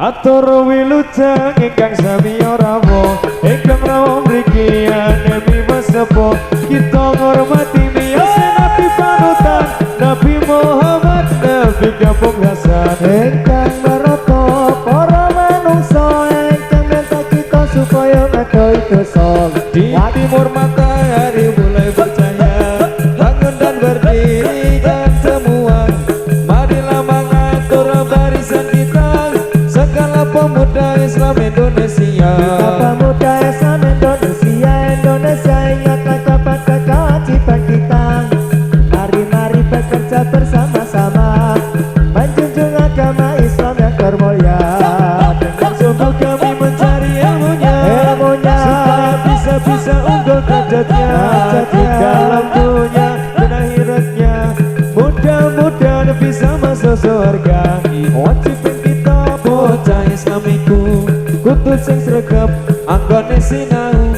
Atur wilujeng ingkang sami rawa ingkang rawa mriki nemi masepo kita ngormati miyos Nabi panutan Nabi Muhammad Nabi kampung Hasan ingkang marapa para manungsa ingkang minta kita supaya ngakoni dosa di timur matahari mulai bercahaya bangun dan berdiri dan semua marilah mengatur barisan kita segala pemuda Islam Indonesia pemuda Islam Indonesia ingatlah kapan kewajiban kita mari bekerja bersama-sama menjunjung agama Islam yang termulia dengan sungguh kami mencari ilmunya supaya bisa unggul derajatnya di dalam dunia dan akhiratnya mudah-mudahan bisa masuk surga wajib bocah Islamiku kudu sing sregep anggone sinau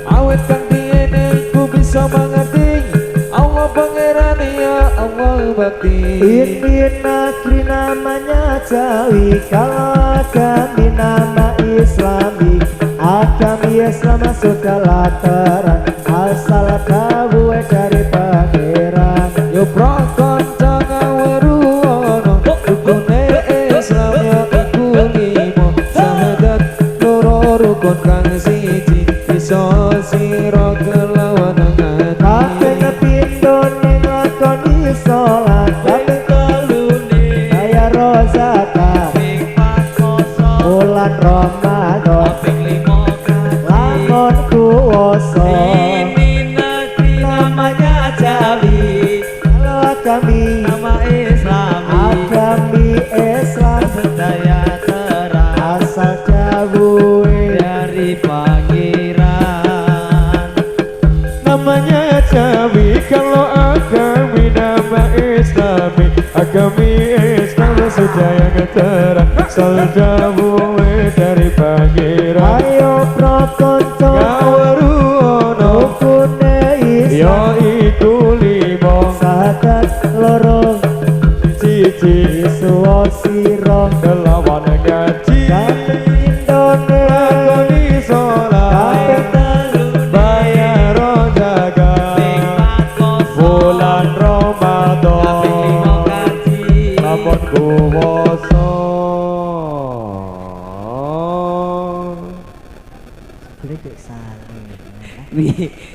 awet kang diene ku bisa mengerti Allah pangeran ya Allah bakti ini negeri namanya Jawi kalau kami nama Islami agama Islam sudah lateran asal tahu dari pangeran yo prokon jangan weruono rukune Islam ya rukun kang siji bisa sira kelawan ngati kabeh kepindo ning lakoni salat kabeh kalune kaya rozaka ping 4 bulan Ramadan ping 5 lamun kuwasa ini negeri namanya Jawi kalau kami nama Islam agami Islam sedaya terang asal jauh pangeran namanya Jawi kalau agami nama Islami agami Islam sudah yang terang saljamu dari pangeran ayo prokonco ngawaruono rukune Islam yaiku 5 sahadat loro siji suwasira kelawan ngaji kuwoso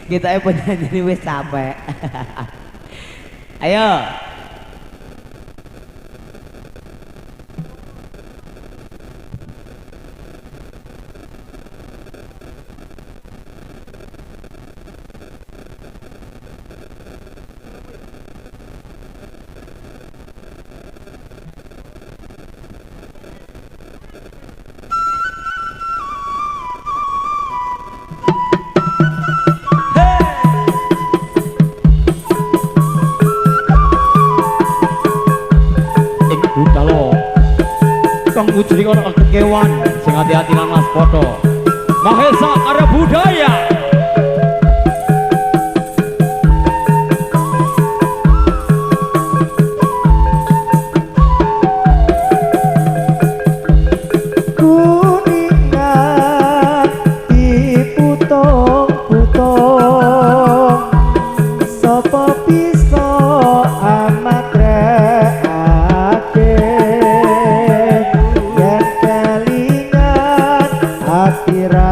kita penyanyi wis capek ayo wujudi orang kekewan sing hati-hati lan mas foto Mahesa Arab Budaya kuningan diputong-putong sapa bisa amat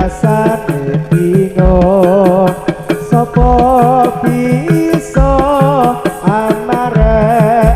rasa bingung sapa bisa amareake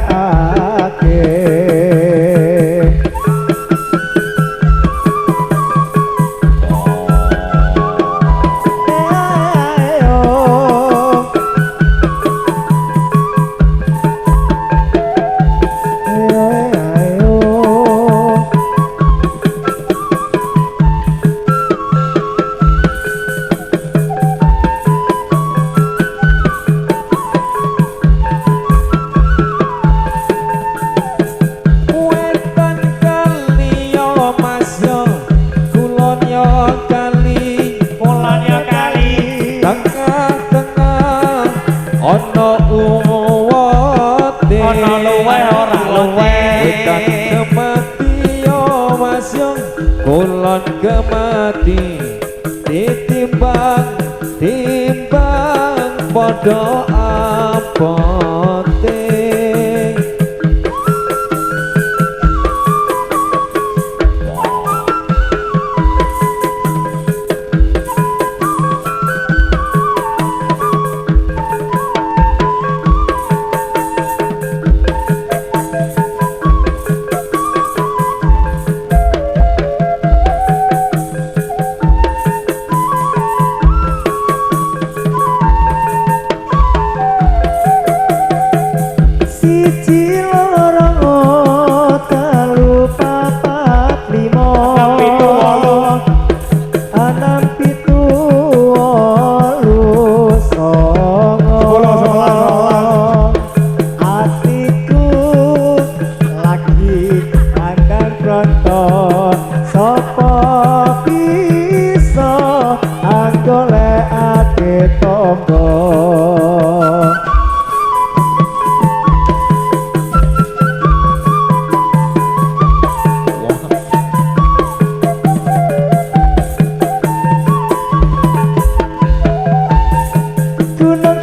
luwe ora luwe wedan kemati yo Mas Yung ati ditimbang timbang padha apote siji loro telu papat limo enam pitu wolu songo atiku lagi akan pronto sapa bisa anggolekake tonggo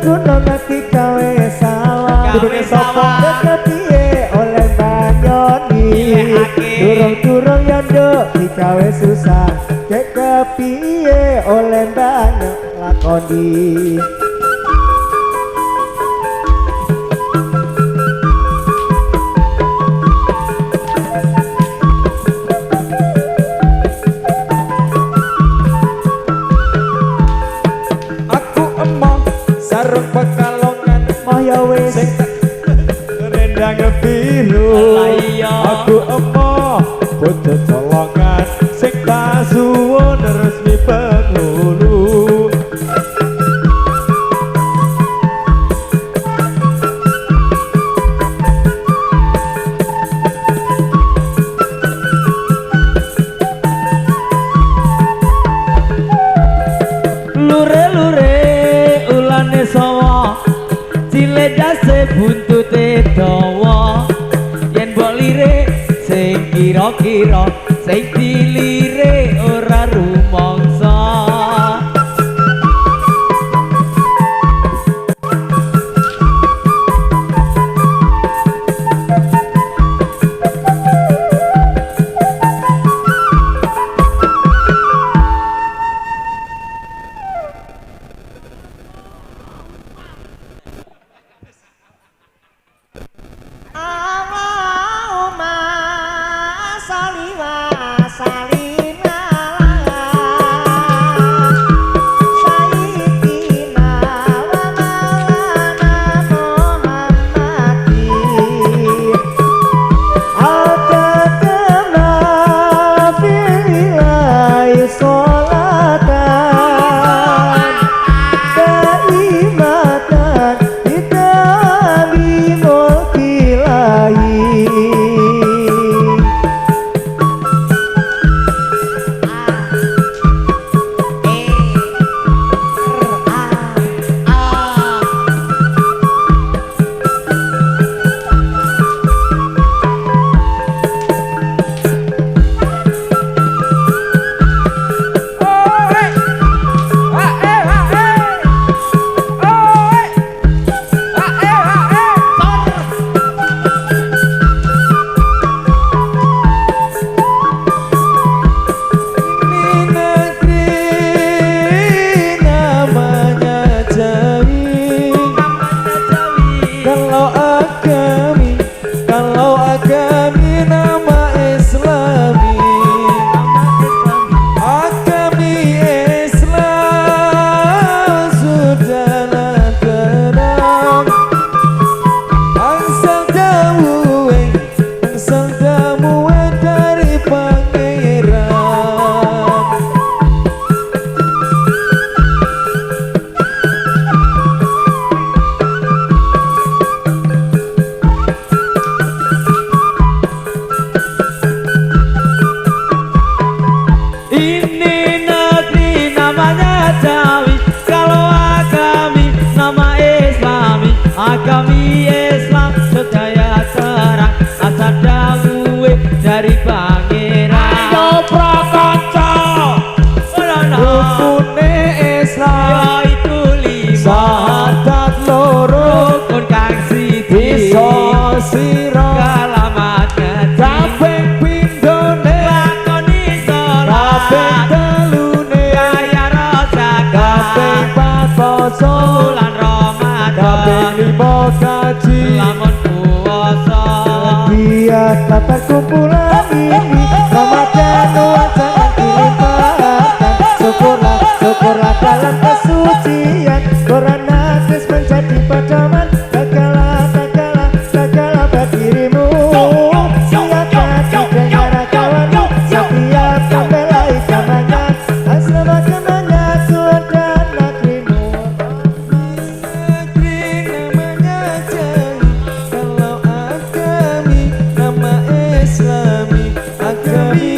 gunung ati gawe sawah Gawe sawah. deket piye oleh banyoni durung-durung yo nduk digawe susah kek kepiye oleh banyak lakoni aku emong sarung pekalongan moyo wis sing rendang biru Lah iya. aku emoh bocah colongan sing tak suwun resmi penghulu lure-lure ulane sawa cilik jase buntute dawa yen mbok lirik sing kira-kira sing dilirik ora rumangsa Allahumma sholli wa sallim ngaji lamun puasa dia dapat kumpulan ini Ramadan wajah dilimpahkan syukurlah dalam kesucian Quran hadis menjadi pedoman Tagala berdirimu siapkan didengar kawanmu setiap membelai agamanya asal agamanya Tuhan dan negerimu negeri namanya jeli kalau agami nama Islami agami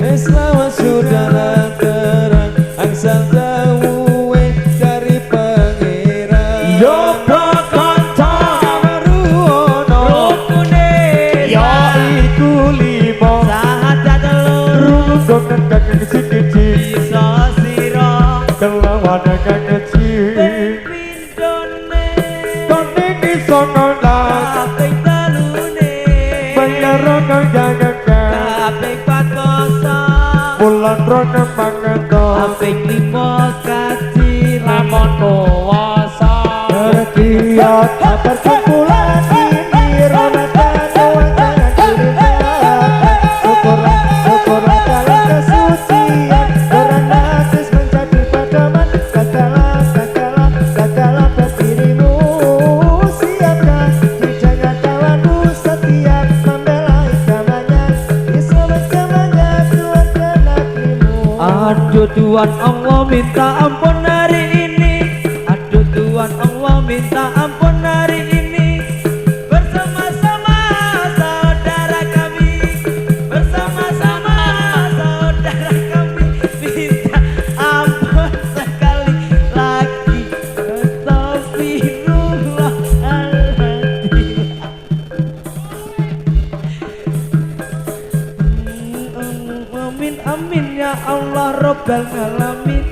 Islam sudahlah terang angsal dawe dari pangeran yo bakantang ruwono rukune ya iku limo sahadat telur rukun kang siji bisa sira kelawan kang kecil pindone kondi disono las kaping telune bener kang jangan kaping pakosa bulan rono mangeto kaping 5 kaji lamun puasa Berkiat berkumpulan ini Ramadan wajah dilimpahkan syukurlah dalam kesucian Quran hadis menjadi pedoman Tagala berdirimu siapkan didengar kawanmu setiap membela agamanya Islam agamanya Tuhan dan negerimu aduh Tuhan Allah minta ampun hari ini aduh Tuhan Allah minta ampun hari ini bersama-sama saudara kami bersama-sama saudara kami minta ampun sekali lagi Astagfirullahaladzim amin amin ya Allah Rabbal alamin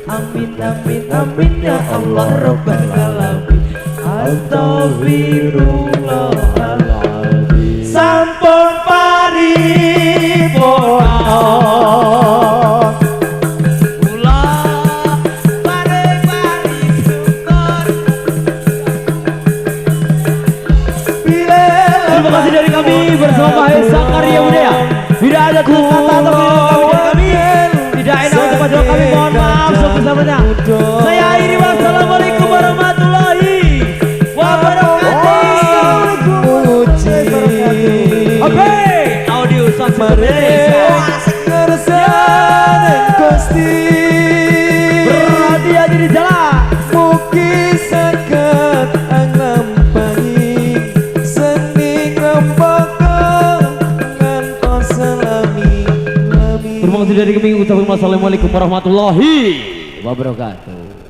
amin amin amin ya Allah Rabbal alamin Astagfirullahaladzim sampun paripurna kula bareng syukur terima kasih dari kami bersama Mahesa Karya Budaya tidak ada kata atau kami tidak enak untuk pasangan kami mohon maaf sebesar-besarnya saya akhiri wassalamualaikum warahmatullahi wabarakatuh oke audio sukses Kersane Gusti berhati-hati di jalan mugi saged anglampahi seni ngempaka ngantos selami terima kasih dari kami ucapkan wassalamualaikum warahmatullahi wabarakatuh.